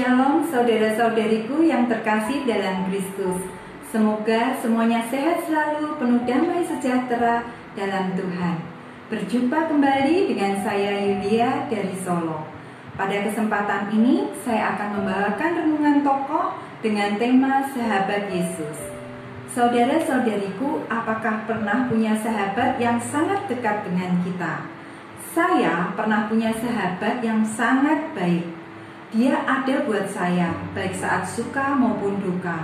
Shalom saudara-saudariku yang terkasih dalam Kristus. Semoga semuanya sehat selalu, penuh damai sejahtera dalam Tuhan. Berjumpa kembali dengan saya Yulia dari Solo. Pada kesempatan ini saya akan membawakan renungan tokoh dengan tema Sahabat Yesus. Saudara-saudariku, apakah pernah punya sahabat yang sangat dekat dengan kita? Saya pernah punya sahabat yang sangat baik. Dia ada buat saya, baik saat suka maupun duka.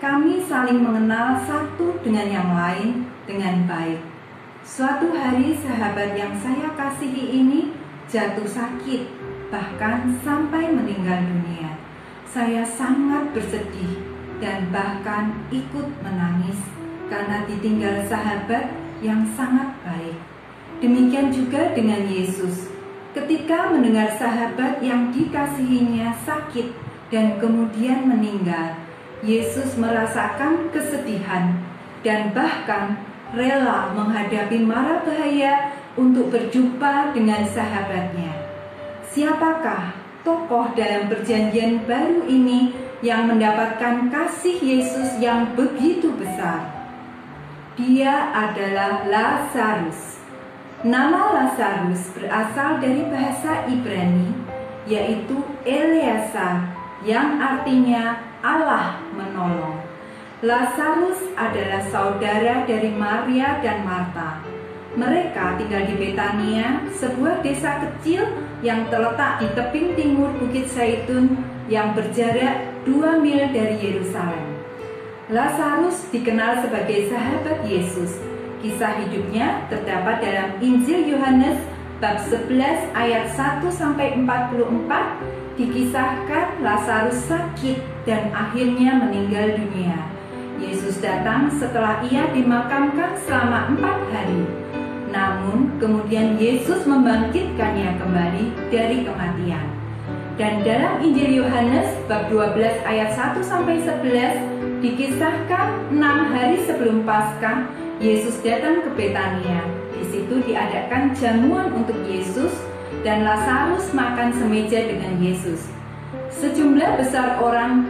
Kami saling mengenal satu dengan yang lain dengan baik. Suatu hari sahabat yang saya kasihi ini jatuh sakit, bahkan sampai meninggal dunia. Saya sangat bersedih dan bahkan ikut menangis karena ditinggal sahabat yang sangat baik. Demikian juga dengan Yesus. Ketika mendengar sahabat yang dikasihinya sakit dan kemudian meninggal, Yesus merasakan kesedihan dan bahkan rela menghadapi mara bahaya untuk berjumpa dengan sahabatnya. Siapakah tokoh dalam Perjanjian Baru ini yang mendapatkan kasih Yesus yang begitu besar? Dia adalah Lazarus. Nama Lazarus berasal dari bahasa Ibrani, yaitu Eleazar, yang artinya Allah menolong. Lazarus adalah saudara dari Maria dan Marta. Mereka tinggal di Betania, sebuah desa kecil yang terletak di tebing timur Bukit Zaitun yang berjarak 2 mil dari Yerusalem. Lazarus dikenal sebagai sahabat Yesus. Kisah hidupnya terdapat dalam Injil Yohanes bab 11 ayat 1-44. Dikisahkan Lazarus sakit dan akhirnya meninggal dunia. Yesus datang setelah ia dimakamkan selama 4 hari. Namun kemudian Yesus membangkitkannya kembali dari kematian. Dan dalam Injil Yohanes bab 12 ayat 1-11 dikisahkan 6 hari sebelum Paskah Yesus datang ke Betania. Di situ diadakan jamuan untuk Yesus dan Lazarus makan semeja dengan Yesus. Sejumlah besar orang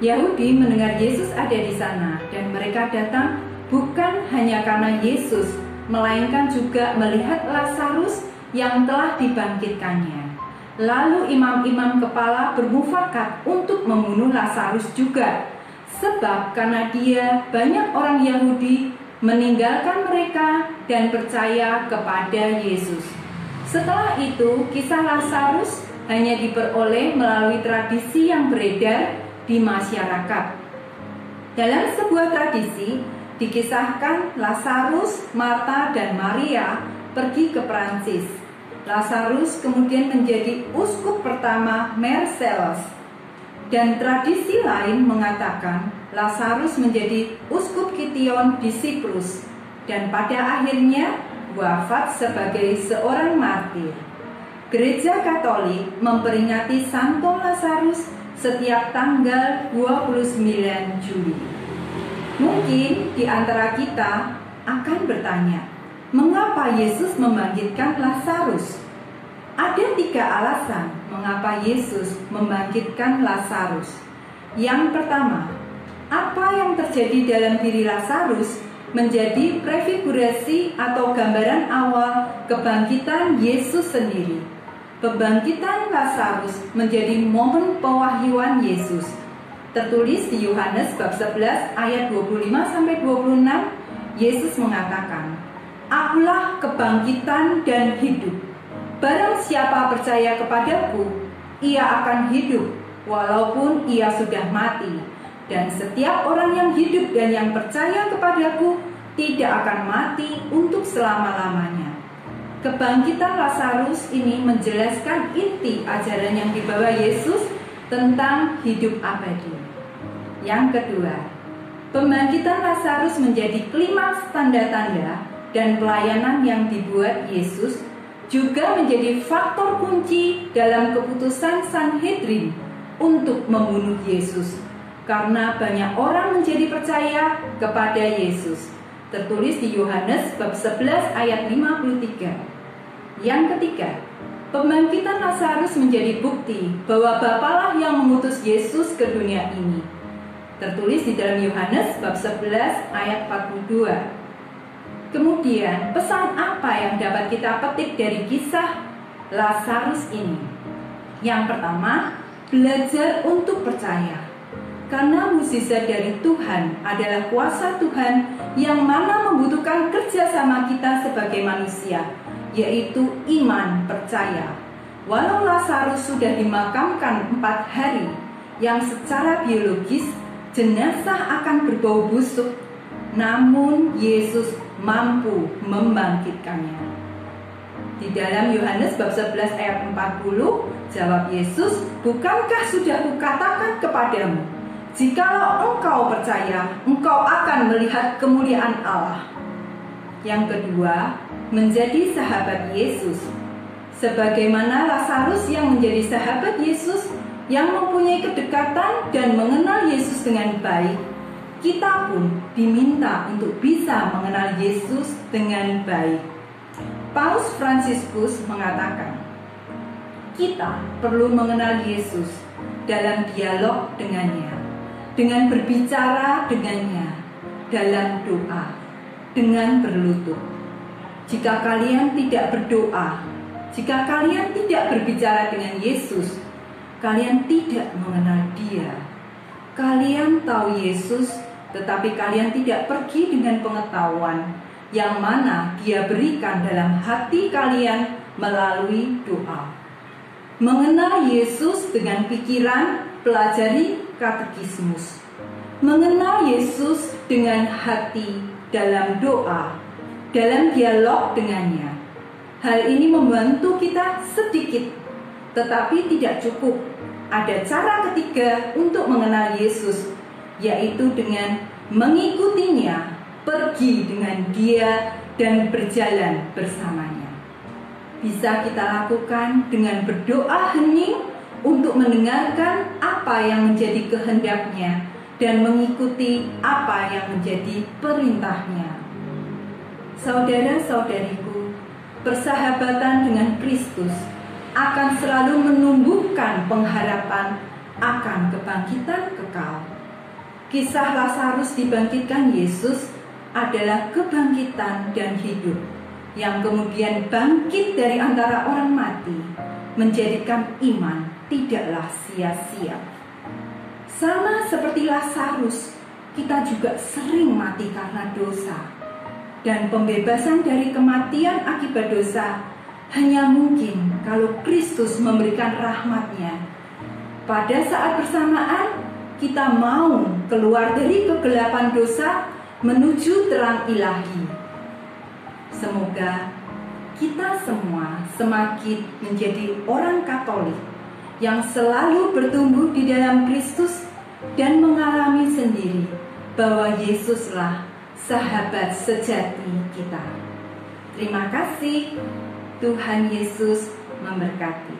Yahudi mendengar Yesus ada di sana dan mereka datang bukan hanya karena Yesus, melainkan juga melihat Lazarus yang telah dibangkitkannya. Lalu imam-imam kepala bermufakat untuk membunuh Lazarus juga, sebab karena dia banyak orang Yahudi meninggalkan mereka dan percaya kepada Yesus. Setelah itu, kisah Lazarus hanya diperoleh melalui tradisi yang beredar di masyarakat. Dalam sebuah tradisi, dikisahkan Lazarus, Marta, dan Maria pergi ke Prancis. Lazarus kemudian menjadi uskup pertama Marseilles. Dan tradisi lain mengatakan Lazarus menjadi uskup Kition di Siprus dan pada akhirnya wafat sebagai seorang martir. Gereja Katolik memperingati Santo Lazarus setiap tanggal 29 Juli. Mungkin di antara kita akan bertanya, mengapa Yesus membangkitkan Lazarus? Ada 3 alasan mengapa Yesus membangkitkan Lazarus. Yang pertama, apa yang terjadi dalam diri Lazarus menjadi prefigurasi atau gambaran awal kebangkitan Yesus sendiri. Kebangkitan Lazarus menjadi momen pewahyuan Yesus. Tertulis di Yohanes bab 11 ayat 25-26, Yesus mengatakan, "Akulah kebangkitan dan hidup. Barang siapa percaya kepadaku, ia akan hidup walaupun ia sudah mati. Dan setiap orang yang hidup dan yang percaya kepadaku tidak akan mati untuk selama-lamanya." Kebangkitan Lazarus ini menjelaskan inti ajaran yang dibawa Yesus tentang hidup abadi. Yang kedua, pembangkitan Lazarus menjadi klimaks tanda-tanda dan pelayanan yang dibuat Yesus, juga menjadi faktor kunci dalam keputusan Sanhedrin untuk membunuh Yesus, karena banyak orang menjadi percaya kepada Yesus. Tertulis di Yohanes bab 11 ayat 53. Yang ketiga, Pembangkitan Lazarus menjadi bukti bahwa Bapalah yang mengutus Yesus ke dunia ini. Tertulis di dalam Yohanes bab 11 ayat 42. Kemudian, pesan apa yang dapat kita petik dari kisah Lazarus ini? Yang pertama, belajar untuk percaya. Karena mukjizat dari Tuhan adalah kuasa Tuhan yang mana membutuhkan kerjasama kita sebagai manusia, yaitu iman percaya. Walau Lazarus sudah dimakamkan 4 hari, yang secara biologis jenazah akan berbau busuk, namun Yesus mampu membangkitkannya. Di dalam Yohanes bab 11 ayat 40, jawab Yesus, "Bukankah sudah kukatakan kepadamu, jikalau engkau percaya, engkau akan melihat kemuliaan Allah." Yang kedua, menjadi sahabat Yesus. Sebagaimana Lazarus yang menjadi sahabat Yesus, yang mempunyai kedekatan dan mengenal Yesus dengan baik, kita pun diminta untuk bisa mengenal Yesus dengan baik. Paus Fransiskus mengatakan, kita perlu mengenal Yesus dalam dialog dengannya, dengan berbicara dengannya, dalam doa, dengan berlutut. Jika kalian tidak berdoa, jika kalian tidak berbicara dengan Yesus, kalian tidak mengenal Dia. Kalian tahu Yesus, tetapi kalian tidak pergi dengan pengetahuan yang mana Dia berikan dalam hati kalian melalui doa. Mengenal Yesus dengan pikiran, pelajari katekismus. Mengenal Yesus dengan hati dalam doa, dalam dialog dengannya. Hal ini membantu kita sedikit, tetapi tidak cukup. Ada cara ketiga untuk mengenal Yesus, yaitu dengan mengikutinya, pergi dengan Dia, dan berjalan bersamanya. Bisa kita lakukan dengan berdoa hening untuk mendengarkan apa yang menjadi kehendaknya dan mengikuti apa yang menjadi perintahnya. Saudara-saudariku, persahabatan dengan Kristus akan selalu menumbuhkan pengharapan akan kebangkitan kekal. Kisah Lazarus dibangkitkan Yesus adalah kebangkitan dan hidup yang kemudian bangkit dari antara orang mati, menjadikan iman tidaklah sia-sia. Sama seperti Lazarus, kita juga sering mati karena dosa. Dan pembebasan dari kematian akibat dosa hanya mungkin kalau Kristus memberikan rahmat-Nya. Pada saat bersamaan, kita mau keluar dari kegelapan dosa menuju terang ilahi. Semoga kita semua semakin menjadi orang Katolik yang selalu bertumbuh di dalam Kristus dan mengalami sendiri bahwa Yesuslah sahabat sejati kita. Terima kasih. Tuhan Yesus memberkati.